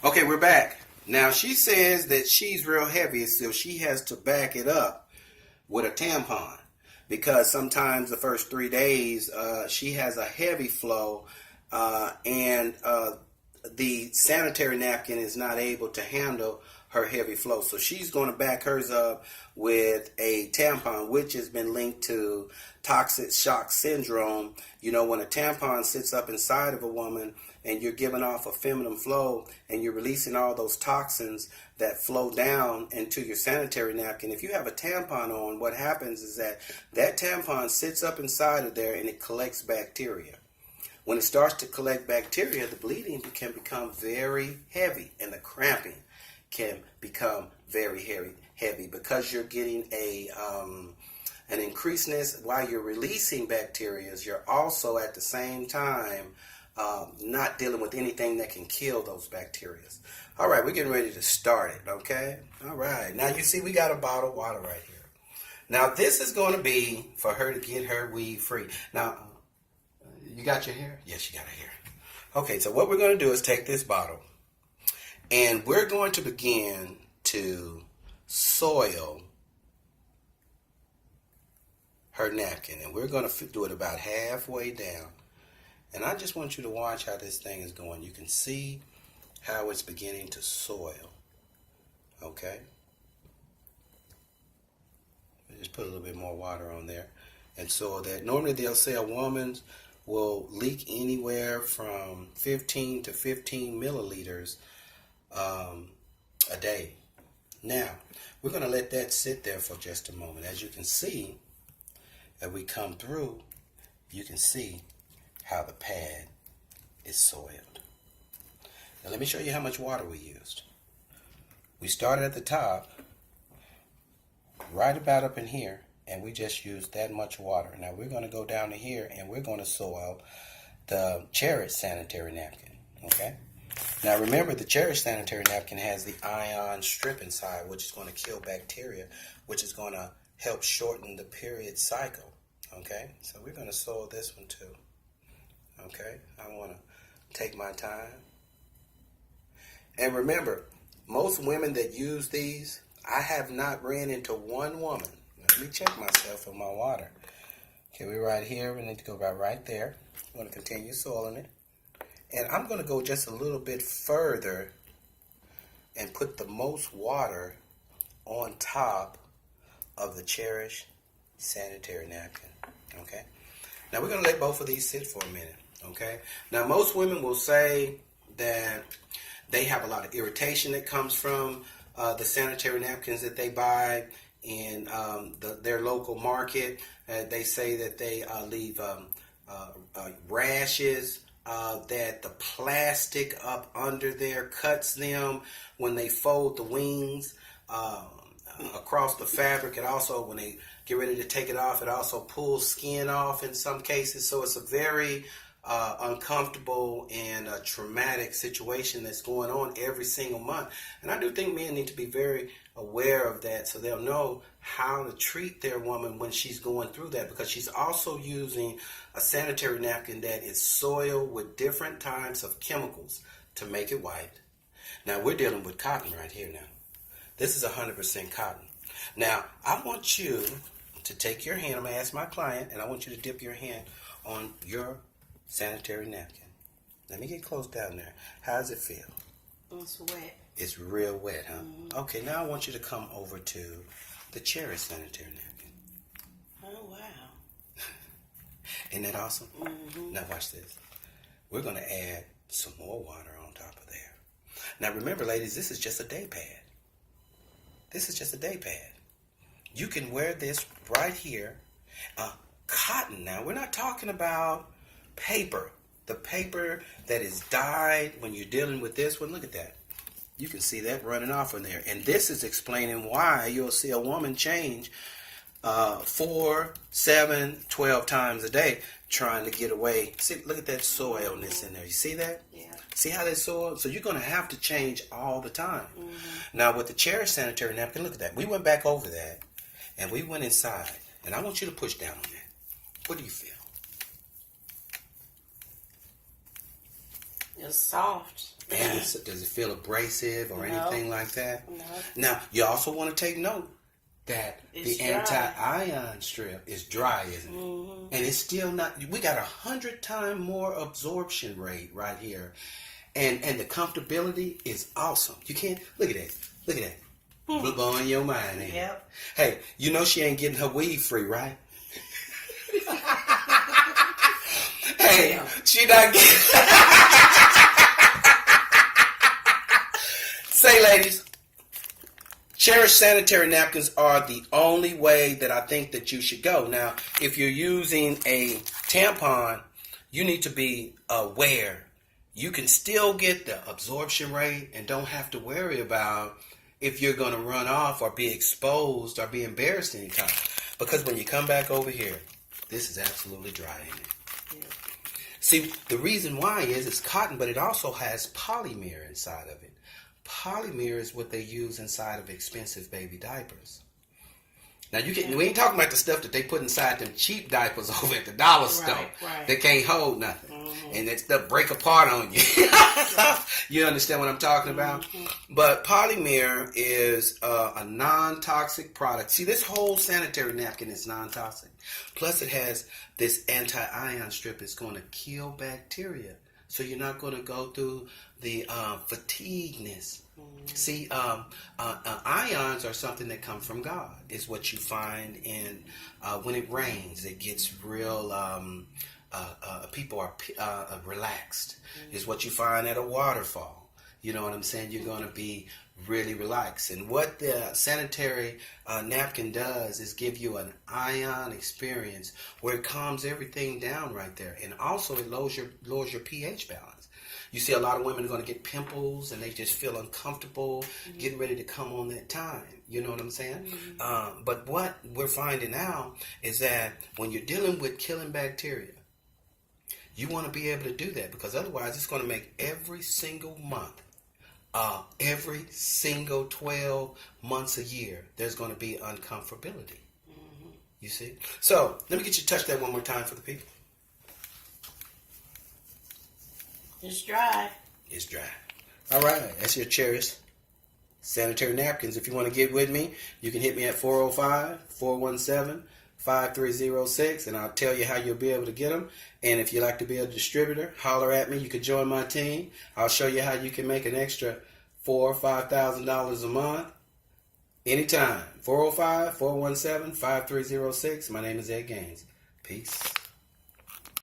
Okay, we're back. Now she says that she's real heavy, so she has to back it up with a tampon because sometimes the first 3 days she has a heavy flow and the sanitary napkin is not able to handle her heavy flow. So she's going to back hers up with a tampon, which has been linked to toxic shock syndrome. You know, when a tampon sits up inside of a woman and you're giving off a feminine flow and you're releasing all those toxins that flow down into your sanitary napkin. If you have a tampon on, what happens is that that tampon sits up inside of there and it collects bacteria. When it starts to collect bacteria, the bleeding can become very heavy and the cramping can become very heavy because you're getting an increasedness while you're releasing bacteria. You're also at the same time not dealing with anything that can kill those bacteria. All right, we're getting ready to start it, okay? All right, now you see we got a bottle of water right here. Now this is going to be for her to get her weed free. Now, you got your hair? Yes, you got her hair. Okay, so what we're going to do is take this bottle and we're going to begin to soil her napkin. And we're going to do it about halfway down. And I just want you to watch how this thing is going. You can see how it's beginning to soil. Okay? Just put a little bit more water on there. And so that normally they'll say a woman's will leak anywhere from 15 to 15 milliliters a day. Now, we're going to let that sit there for just a moment. As you can see, as we come through, you can see how the pad is soiled. Now, let me show you how much water we used. We started at the top, right about up in here, and we just used that much water. Now we're going to go down to here and we're going to soil the Cherish sanitary napkin. Okay? Now remember, the Cherish sanitary napkin has the ion strip inside, which is going to kill bacteria, which is going to help shorten the period cycle. Okay? So we're going to soil this one too. Okay? I want to take my time. And remember, most women that use these, I have not ran into one woman. Let me check myself on my water. Okay, we're right here. We need to go about right there. I'm going to continue soiling it. And I'm going to go just a little bit further and put the most water on top of the Cherish sanitary napkin. Okay? Now we're going to let both of these sit for a minute. Okay? Now most women will say that they have a lot of irritation that comes from the sanitary napkins that they buy in their local market. They say that they leave rashes, that the plastic up under there cuts them when they fold the wings across the fabric. It also, when they get ready to take it off, it also pulls skin off in some cases. So it's a very uncomfortable and traumatic situation that's going on every single month. And I do think men need to be very aware of that so they'll know how to treat their woman when she's going through that, because she's also using a sanitary napkin that is soiled with different types of chemicals to make it white. Now we're dealing with cotton right here now. This is 100% cotton. Now I want you to take your hand, I'm going to ask my client, and I want you to dip your hand on your sanitary napkin. Let me get close down there. How does it feel? It's wet. It's real wet, huh? Mm-hmm. Okay, now I want you to come over to the Cherish sanitary napkin. Oh, wow. Isn't that awesome? Mm-hmm. Now watch this. We're going to add some more water on top of there. Now remember, ladies, this is just a day pad. This is just a day pad. You can wear this right here. Cotton now. We're not talking about paper. The paper that is dyed when you're dealing with this one. Look at that. You can see that running off in there. And this is explaining why you'll see a woman change 4, 7, 12 times a day trying to get away. See, look at that soilness in there. You see that? Yeah. See how that's soiled? So you're going to have to change all the time. Mm-hmm. Now with the Cherish sanitary napkin, look at that. We went back over that and we went inside. And I want you to push down on that. What do you feel? It's soft. And does it feel abrasive or No. anything like that? No. Now, you also want to take note that It's the dry. anti-ion strip is dry, isn't it? Mm-hmm. And it's still not. We got 100 times more absorption rate right here, and the comfortability is awesome. You can't look at that. Look at that. Blowing your mind. Ain't it? Yep. Hey, you know she ain't getting her weed free, right? Hey, Yeah. she not getting. Say, ladies, Cherish sanitary napkins are the only way that I think that you should go. Now, if you're using a tampon, you need to be aware. You can still get the absorption rate and don't have to worry about if you're going to run off or be exposed or be embarrassed anytime. Because when you come back over here, this is absolutely dry, ain't it? Yeah. See, the reason why is it's cotton, but it also has polymer inside of it. Polymer is what they use inside of expensive baby diapers. Now we ain't talking about the stuff that they put inside them cheap diapers over at the dollar store. Right. They can't hold nothing. Mm-hmm. And that stuff break apart on you. You understand what I'm talking about? Mm-hmm. But polymer is a non-toxic product. See, this whole sanitary napkin is non-toxic. Plus it has this anti-ion strip. It's going to kill bacteria. So you're not going to go through the fatigueness. See, ions are something that come from God. It's what you find in when it rains. It gets real. People are relaxed. It's what you find at a waterfall. You know what I'm saying? You're going to be really relaxed. And what the sanitary napkin does is give you an ion experience where it calms everything down right there. And also it lowers your pH balance. You see a lot of women are going to get pimples and they just feel uncomfortable getting ready to come on that time. You know what I'm saying? But what we're finding now is that when you're dealing with killing bacteria, you want to be able to do that because otherwise it's going to make every single month, every single 12 months a year, there's going to be uncomfortability. You see? So let me get you to touch that one more time for the people. It's dry. It's dry. All right, that's your Cherish sanitary napkins. If you want to get with me, you can hit me at 405-417-5306, and I'll tell you how you'll be able to get them. And if you'd like to be a distributor, holler at me. You can join my team. I'll show you how you can make an extra $4,000 or $5,000 a month anytime. 405-417-5306. My name is Ed Gaines. Peace.